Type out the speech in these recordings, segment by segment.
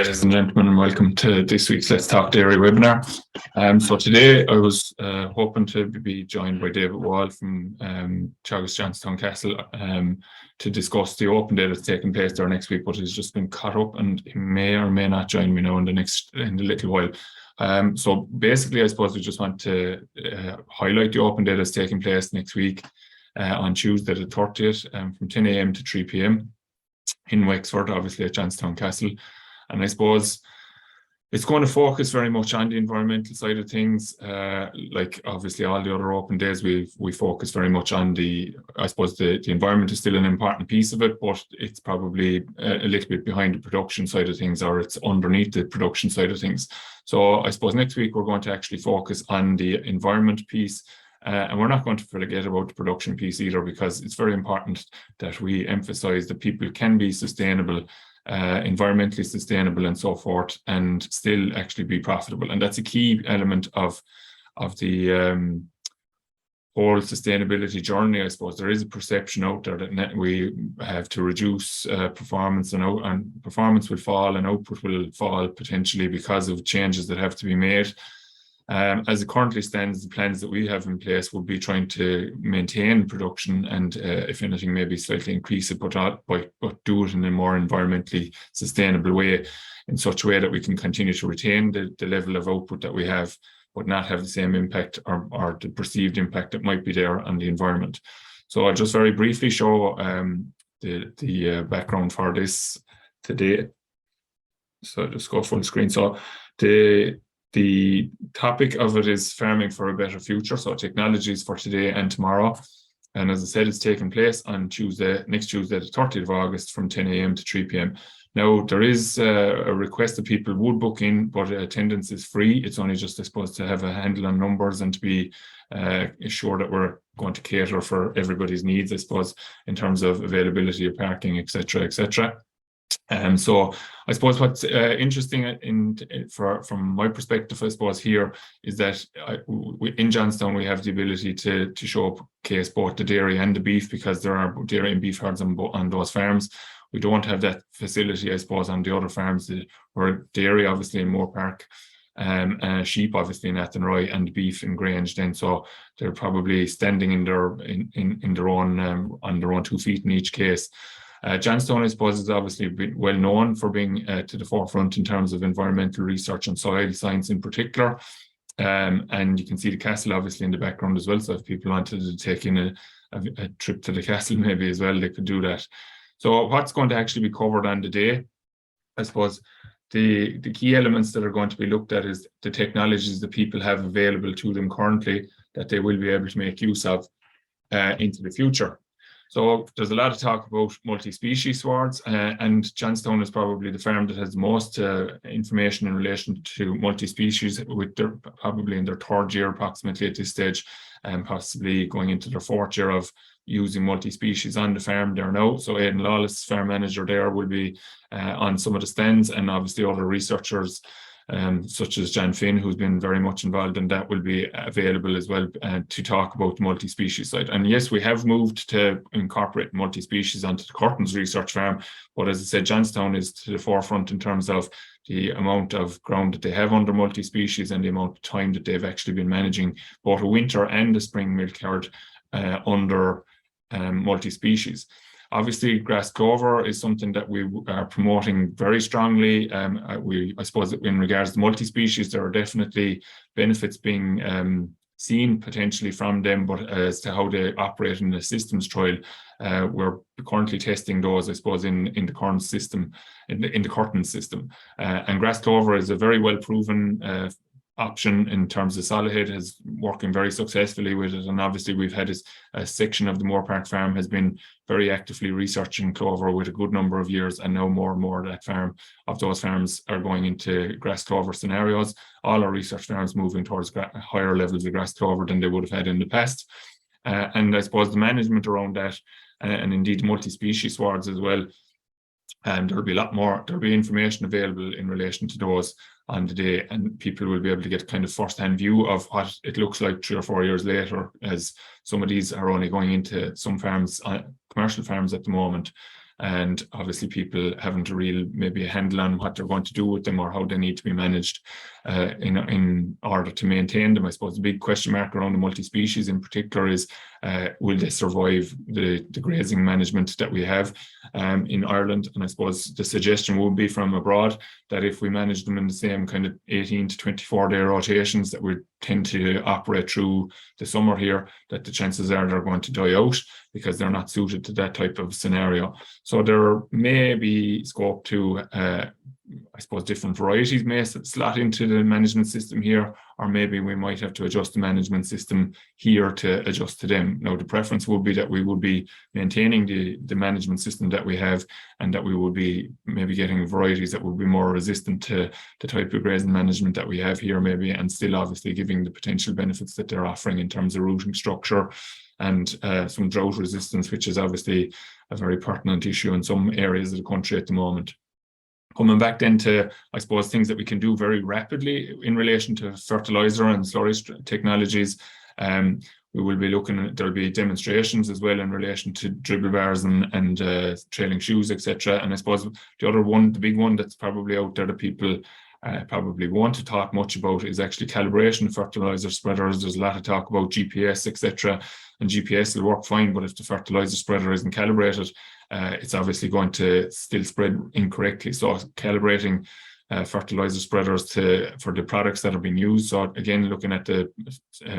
Ladies and gentlemen, and welcome to this week's Let's Talk Dairy webinar. So today I was hoping to be joined by David Wall from Teagasc Johnstown Castle to discuss the open day that's taking place there next week, but he's just been caught up and he may or may not join me now in a little while. So basically, I suppose we just want to highlight the open day that's taking place next week on Tuesday the 30th from 10 a.m. to 3 p.m. in Wexford, obviously at Johnstown Castle. And I suppose it's going to focus very much on the environmental side of things. Like obviously all the other open days, we focus very much on I suppose the environment is still an important piece of it, but it's probably a little bit behind the production side of things, or it's underneath the production side of things. So I suppose next week we're going to actually focus on the environment piece. And we're not going to forget about the production piece either, because it's very important that we emphasize that people can be sustainable, environmentally sustainable and so forth, and still actually be profitable. And that's a key element of the whole sustainability journey. I suppose there is a perception out there that we have to reduce performance, and performance will fall and output will fall potentially because of changes that have to be made. As it currently stands, the plans that we have in place will be trying to maintain production and, if anything, maybe slightly increase it, but do it in a more environmentally sustainable way, in such a way that we can continue to retain the level of output that we have, but not have the same impact or the perceived impact that might be there on the environment. So I'll just very briefly show the background for this today. So just go full screen. So the topic of it is farming for a better future. So technologies for today and tomorrow. And as I said, it's taking place on next Tuesday, the 30th of August from 10 a.m. to 3 p.m. Now, there is a request that people would book in, but attendance is free. It's only just, I suppose, to have a handle on numbers and to be sure that we're going to cater for everybody's needs, I suppose, in terms of availability of parking, etc., etc. So I suppose what's interesting from my perspective, I suppose, here is that in Johnstown we have the ability to showcase both the dairy and the beef, because there are dairy and beef herds on those farms. We don't have that facility, I suppose, on the other farms, where dairy obviously in Moore Park, sheep obviously in Athenry, and beef in Grange. Then so they're probably standing in their own on their own 2 feet in each case. Johnstown, I suppose, is obviously well known for being to the forefront in terms of environmental research and soil science in particular. And you can see the castle obviously in the background as well. So if people wanted to take in a trip to the castle maybe as well, they could do that. So what's going to actually be covered on the day, I suppose, the key elements that are going to be looked at is the technologies that people have available to them currently that they will be able to make use of into the future. So there's a lot of talk about multi-species swards, and Johnstown is probably the farm that has the most information in relation to multi-species, with their probably in their 3rd year approximately at this stage, and possibly going into their 4th year of using multi-species on the farm there now. So Aidan Lawless, farm manager there, will be on some of the stands, and obviously other researchers such as John Finn, who's been very much involved in that, will be available as well to talk about the multi-species side. And yes, we have moved to incorporate multi-species onto the Curtains Research Farm, but as I said, Johnstown is to the forefront in terms of the amount of ground that they have under multi-species and the amount of time that they've actually been managing both a winter and a spring milk herd under multi-species. Obviously, grass clover is something that we are promoting very strongly. I suppose that in regards to multi-species, there are definitely benefits being seen potentially from them, but as to how they operate in the systems trial, we're currently testing those, I suppose, in the current system, in the Curtains system. And grass clover is a very well proven option in terms of solid head, has working very successfully with it. And obviously we've had a section of the Moore Park farm has been very actively researching clover with a good number of years, and now more and more of those farms are going into grass clover scenarios. All our research farms moving towards higher levels of grass clover than they would have had in the past. And I suppose the management around that, and indeed multi-species swards as well, and there'll be information available in relation to those on the day, and people will be able to get kind of first-hand view of what it looks like 3 or 4 years later, as some of these are only going into some farms, commercial farms at the moment. and obviously people haven't a real maybe a handle on what they're going to do with them or how they need to be managed in order to maintain them. I suppose the big question mark around the multi-species in particular is will they survive the grazing management that we have in Ireland? And I suppose the suggestion would be from abroad that if we manage them in the same kind of 18 to 24 day rotations that we tend to operate through the summer here, that the chances are they're going to die out because they're not suited to that type of scenario. So there may be scope to, I suppose, different varieties may slot into the management system here, or maybe we might have to adjust the management system here to adjust to them. Now, the preference would be that we would be maintaining the management system that we have, and that we would be maybe getting varieties that would be more resistant to the type of grazing management that we have here maybe, and still obviously giving the potential benefits that they're offering in terms of rooting structure and some drought resistance, which is obviously a very pertinent issue in some areas of the country at the moment. Coming back then to, I suppose, things that we can do very rapidly in relation to fertilizer and slurry technologies. We will be looking at, there'll be demonstrations as well in relation to dribble bars and trailing shoes, etc. And I suppose the other one, the big one that's probably out there that people probably want to talk much about is actually calibration fertilizer spreaders. There's a lot of talk about GPS, etc. And GPS will work fine, but if the fertilizer spreader isn't calibrated, it's obviously going to still spread incorrectly. So calibrating fertilizer spreaders for the products that are being used. So again, looking at the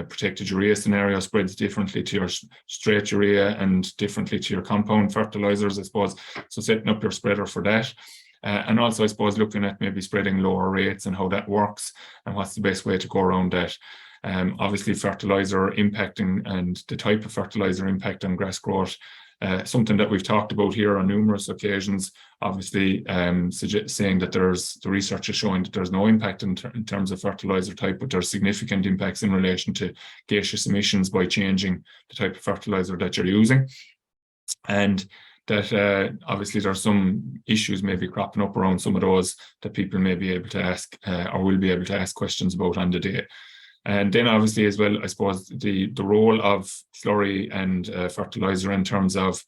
protected urea scenario, spreads differently to your straight urea and differently to your compound fertilizers, I suppose. So setting up your spreader for that. And also, I suppose, looking at maybe spreading lower rates and how that works and what's the best way to go around that. Obviously, fertilizer impacting and the type of fertilizer impact on grass growth, something that we've talked about here on numerous occasions, obviously saying that the research is showing that there's no impact in terms of fertilizer type, but there's significant impacts in relation to gaseous emissions by changing the type of fertilizer that you're using. And that obviously there are some issues maybe cropping up around some of those that people may be able to ask or will be able to ask questions about on the day. And then obviously as well, I suppose the role of slurry and fertilizer in terms of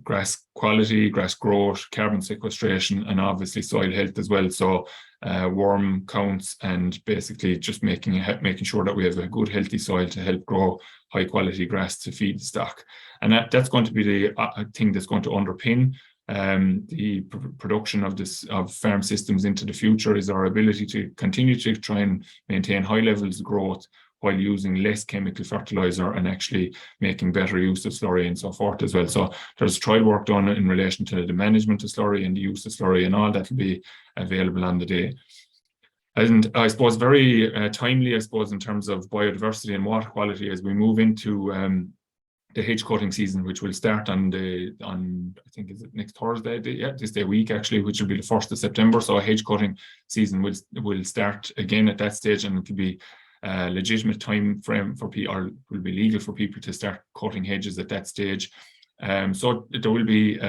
grass quality, grass growth, carbon sequestration, and obviously soil health as well. So worm counts and basically just making sure that we have a good healthy soil to help grow high quality grass to feed the stock. And that's going to be the thing that's going to underpin the production of farm systems into the future, is our ability to continue to try and maintain high levels of growth while using less chemical fertilizer and actually making better use of slurry and so forth as well. So there's trial work done in relation to the management of slurry and the use of slurry, and all that will be available on the day. And I suppose very timely, I suppose, in terms of biodiversity and water quality as we move into the hedge cutting season, which will start on I think is it next Thursday? This day week actually, which will be the 1st of September. So a hedge cutting season will start again at that stage, and it will be a legitimate time frame for people, or will be legal for people to start cutting hedges at that stage. So there will be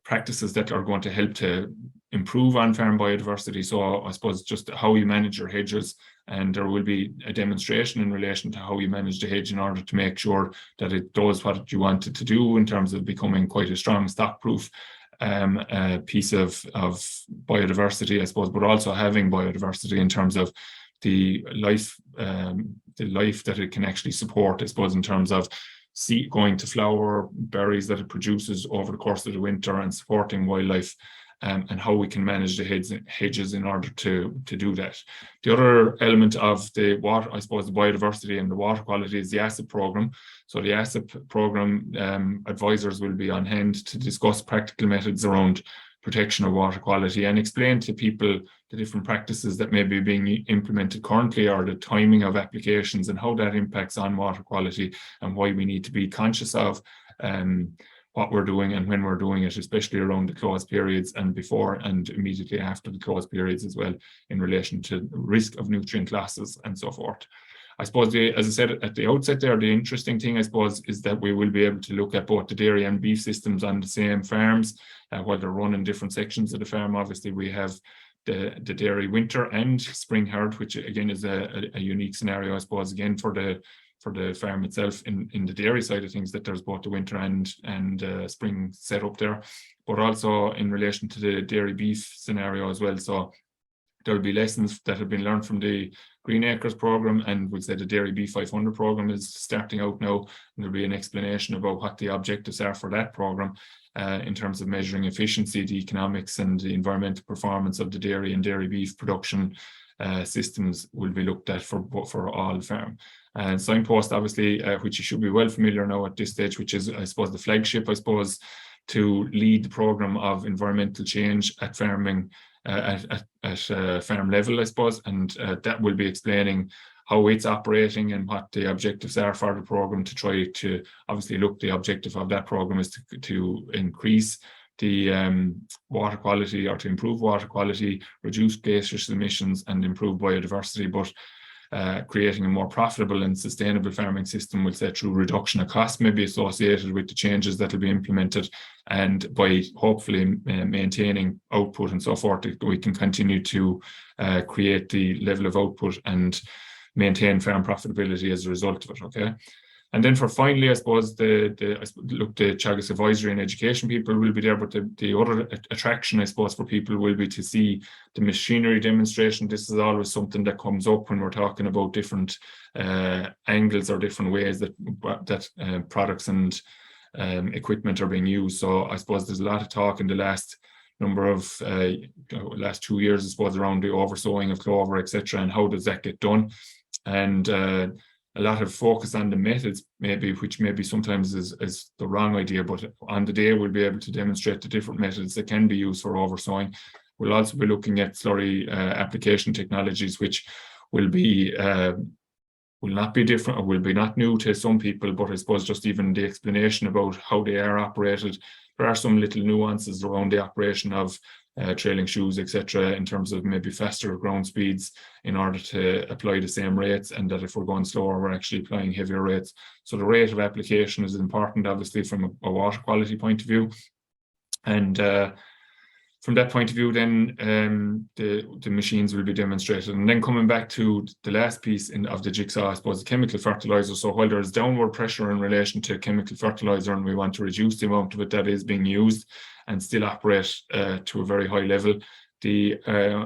practices that are going to help to improve on-farm biodiversity. So I suppose just how you manage your hedges, and there will be a demonstration in relation to how you manage the hedge in order to make sure that it does what you want it to do in terms of becoming quite a strong stock-proof piece of biodiversity, I suppose, but also having biodiversity in terms of the life that it can actually support, I suppose, in terms of seed going to flower, berries that it produces over the course of the winter, and supporting wildlife, and how we can manage the hedges in order to do that. The other element of the water, I suppose, the biodiversity and the water quality is the ASSEP programme. So the ASSEP programme advisors will be on hand to discuss practical methods around protection of water quality and explain to people the different practices that may be being implemented currently, or the timing of applications and how that impacts on water quality, and why we need to be conscious of what we're doing and when we're doing it, especially around the closed periods and before and immediately after the closed periods as well, in relation to risk of nutrient losses and so forth. I suppose, as I said at the outset there, the interesting thing, I suppose, is that we will be able to look at both the dairy and beef systems on the same farms while they're run in different sections of the farm. Obviously, we have the dairy winter and spring herd, which again is a unique scenario, I suppose, again for the for the farm itself in the dairy side of things, that there's both the winter and spring setup there, but also in relation to the dairy beef scenario as well. So there will be lessons that have been learned from the Green Acres program, and we'll say the Dairy B500 program is starting out now, and there'll be an explanation about what the objectives are for that program in terms of measuring efficiency, the economics and the environmental performance of the dairy and dairy beef production systems will be looked at for all farm. And Signpost, obviously, which you should be well familiar now at this stage, which is, I suppose, the flagship, I suppose, to lead the program of environmental change at farming at farm level, I suppose, and that will be explaining how it's operating and what the objectives are for the program, to try to obviously look, the objective of that program is to increase the water quality, or to improve water quality, reduce gaseous emissions and improve biodiversity, but creating a more profitable and sustainable farming system, will say, through reduction of costs maybe associated with the changes that will be implemented, and by hopefully maintaining output and so forth, we can continue to create the level of output and maintain farm profitability as a result of it. Okay. And then for finally, I suppose the Teagasc advisory and education people will be there, but the other attraction, I suppose, for people will be to see the machinery demonstration. This is always something that comes up when we're talking about different angles or different ways that products and equipment are being used. So I suppose there's a lot of talk in the last number of last 2 years, I suppose, around the oversowing of clover, etc., and how does that get done, and a lot of focus on the methods, maybe, which maybe sometimes is the wrong idea, but on the day we'll be able to demonstrate the different methods that can be used for oversowing. We'll also be looking at slurry application technologies, which will not be different, or will be not new to some people, but I suppose just even the explanation about how they are operated. There are some little nuances around the operation of trailing shoes, etc., in terms of maybe faster ground speeds in order to apply the same rates, and that if we're going slower, we're actually applying heavier rates. So the rate of application is important, obviously, from a water quality point of view. And from that point of view, then the machines will be demonstrated. And then coming back to the last piece of the jigsaw, I suppose, the chemical fertilizer. So while there's downward pressure in relation to chemical fertilizer, and we want to reduce the amount of it that is being used and still operate to a very high level, the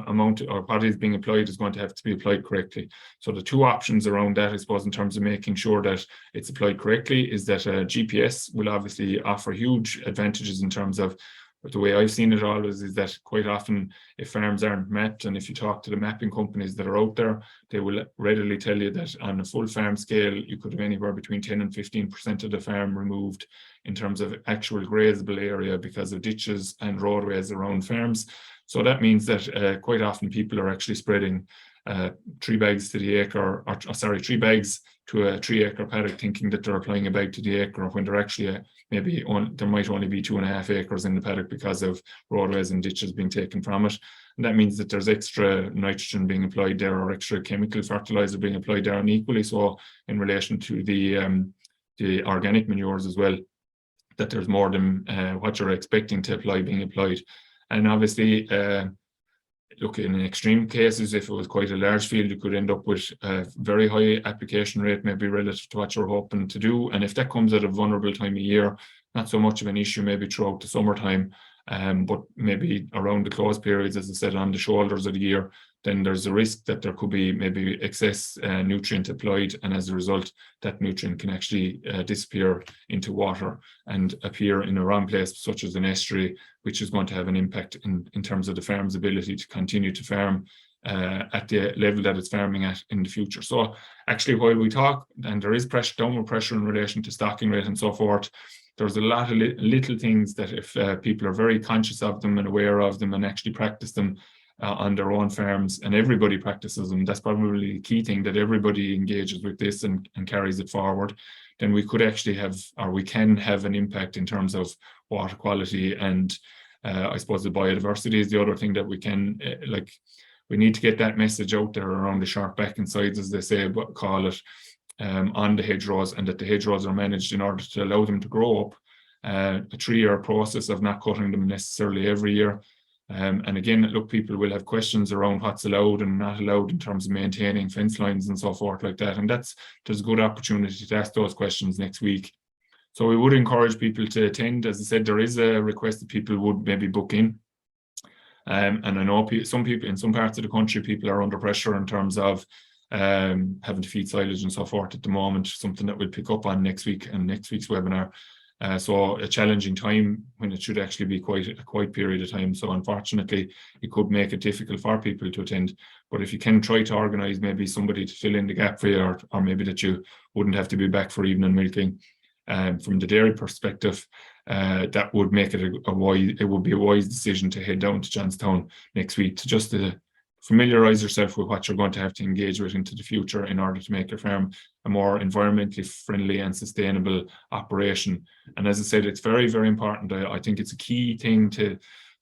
amount, or what is being applied, is going to have to be applied correctly. So the two options around that, I suppose, in terms of making sure that it's applied correctly, is that GPS will obviously offer huge advantages in terms of, but the way I've seen it always is that quite often, if farms aren't mapped, and if you talk to the mapping companies that are out there, they will readily tell you that on a full farm scale, you could have anywhere between 10 and 15% of the farm removed in terms of actual grazable area because of ditches and roadways around farms. So that means that quite often people are actually spreading 3 bags to the acre, or 3 bags to a 3 acre paddock, thinking that they're applying a bag to the acre, when they're actually maybe there might only be 2.5 acres in the paddock because of roadways and ditches being taken from it. And that means that there's extra nitrogen being applied there, or extra chemical fertilizer being applied there, and equally so in relation to the organic manures as well, that there's more than what you're expecting to apply being applied. And obviously, look, in extreme cases, if it was quite a large field, you could end up with a very high application rate, maybe relative to what you're hoping to do. And if that comes at a vulnerable time of year, not so much of an issue maybe throughout the summertime, but maybe around the close periods, as I said, on the shoulders of the year, then there's a risk that there could be maybe excess nutrient applied, and as a result, that nutrient can actually disappear into water and appear in a wrong place, such as an estuary, which is going to have an impact in terms of the farm's ability to continue to farm at the level that it's farming at in the future. So actually, while we talk, and there is downward pressure in relation to stocking rate and so forth, there's a lot of little things that if people are very conscious of them and aware of them and actually practice them on their own farms, and everybody practices them, that's probably the key thing, that everybody engages with this and carries it forward, then we could actually have, or we can have, an impact in terms of water quality. And I suppose the biodiversity is the other thing that we can, we need to get that message out there around the sharp back and sides, as they say, call it, on the hedgerows, and that the hedgerows are managed in order to allow them to grow up. A 3-year process of not cutting them necessarily every year, And again, look, people will have questions around what's allowed and not allowed in terms of maintaining fence lines and so forth like that. And there's a good opportunity to ask those questions next week. So we would encourage people to attend. As I said, there is a request that people would maybe book in. And I know some people in some parts of the country, people are under pressure in terms of having to feed silage and so forth at the moment, something that we'll pick up on next week and next week's webinar. So a challenging time when it should actually be quite a quiet period of time. So unfortunately, it could make it difficult for people to attend. But if you can try to organise maybe somebody to fill in the gap for you, or maybe that you wouldn't have to be back for evening milking, from the dairy perspective, that would make it it would be a wise decision to head down to Johnstown next week to just familiarise yourself with what you're going to have to engage with into the future in order to make your farm a more environmentally friendly and sustainable operation. And as I said, it's very, very important. I think it's a key thing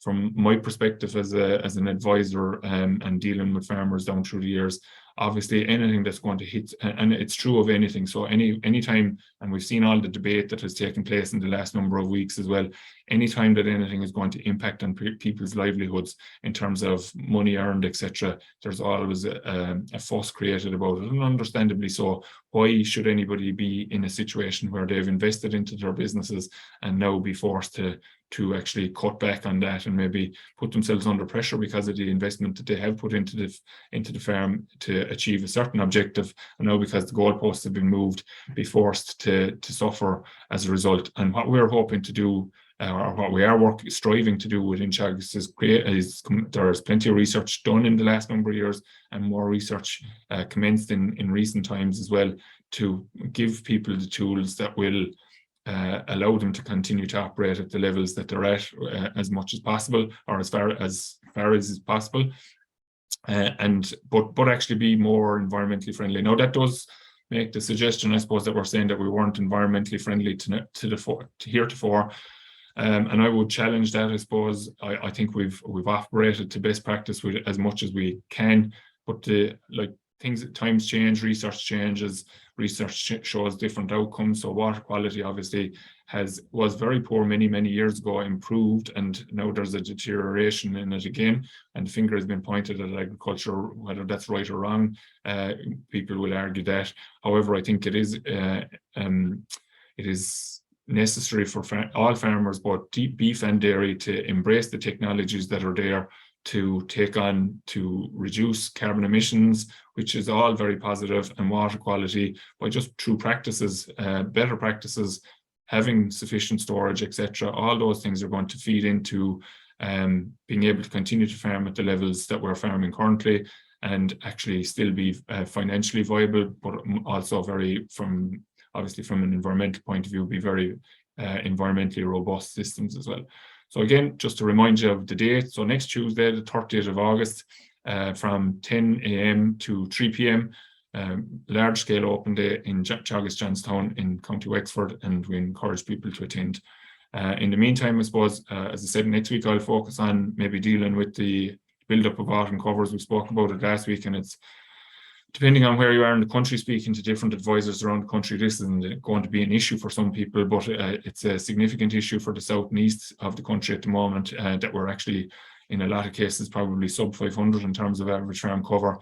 from my perspective as an advisor and dealing with farmers down through the years. Obviously, anything that's going to hit, and it's true of anything. So anytime, and we've seen all the debate that has taken place in the last number of weeks as well, anytime that anything is going to impact on people's livelihoods in terms of money earned, etc., there's always a fuss created about it, and understandably so. Why should anybody be in a situation where they've invested into their businesses and now be forced to actually cut back on that and maybe put themselves under pressure because of the investment that they have put into the farm to achieve a certain objective, and now because the goalposts have been moved, be forced to suffer as a result? And what we're hoping to do, or what we are striving to do within Teagasc is there's plenty of research done in the last number of years, and more research commenced in recent times as well, to give people the tools that will allow them to continue to operate at the levels that they're at as much as possible, or as far as is possible, but actually be more environmentally friendly. Now, that does make the suggestion, I suppose, that we're saying that we weren't environmentally friendly to heretofore. And I would challenge that. I suppose I think we've operated to best practice with as much as we can, but times change, research changes, research shows different outcomes. So water quality obviously was very poor many years ago, improved, and now there's a deterioration in it again, and the finger has been pointed at agriculture. Whether that's right or wrong, people will argue that. However, I think it is necessary for all farmers, both beef and dairy, to embrace the technologies that are there to reduce carbon emissions, which is all very positive, and water quality by just through practices, better practices, having sufficient storage, etc. All those things are going to feed into being able to continue to farm at the levels that we're farming currently, and actually still be financially viable, but also obviously from an environmental point of view, be very environmentally robust systems as well. So again, just to remind you of the date, so next Tuesday, the 30th of August, from 10 a.m. to 3 p.m, large-scale open day in Teagasc Johnstown in County Wexford, and we encourage people to attend. In the meantime, I suppose, as I said, next week I'll focus on maybe dealing with the build-up of autumn covers. We spoke about it last week, and it's depending on where you are in the country, speaking to different advisors around the country, this isn't going to be an issue for some people, but it's a significant issue for the south and east of the country at the moment, that we're actually, in a lot of cases, probably sub 500 in terms of average farm cover.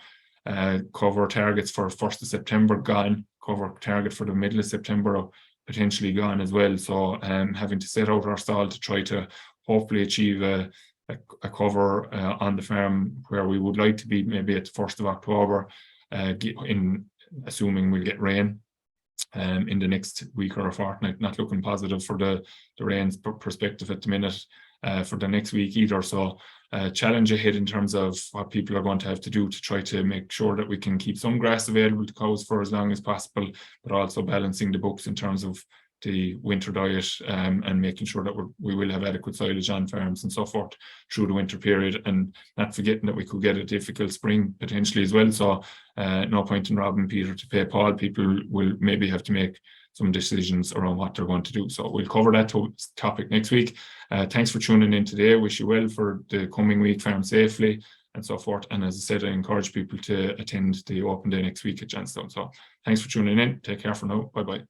Cover targets for 1st of September gone, cover target for the middle of September potentially gone as well. So having to set out our stall to try to hopefully achieve a cover on the farm where we would like to be maybe at the 1st of October, assuming we'll get rain in the next week or a fortnight. Not looking positive for the rain's perspective at the minute for the next week either. So challenge ahead in terms of what people are going to have to do to try to make sure that we can keep some grass available to cows for as long as possible, but also balancing the books in terms of the winter diet, and making sure that we will have adequate silage on farms and so forth through the winter period, and not forgetting that we could get a difficult spring potentially as well. So no point in robbing Peter to pay Paul. People will maybe have to make some decisions around what they're going to do. So we'll cover that topic next week. Thanks for tuning in today. Wish you well for the coming week, farm safely and so forth. And as I said, I encourage people to attend the open day next week at Johnstown. So thanks for tuning in. Take care for now. Bye-bye.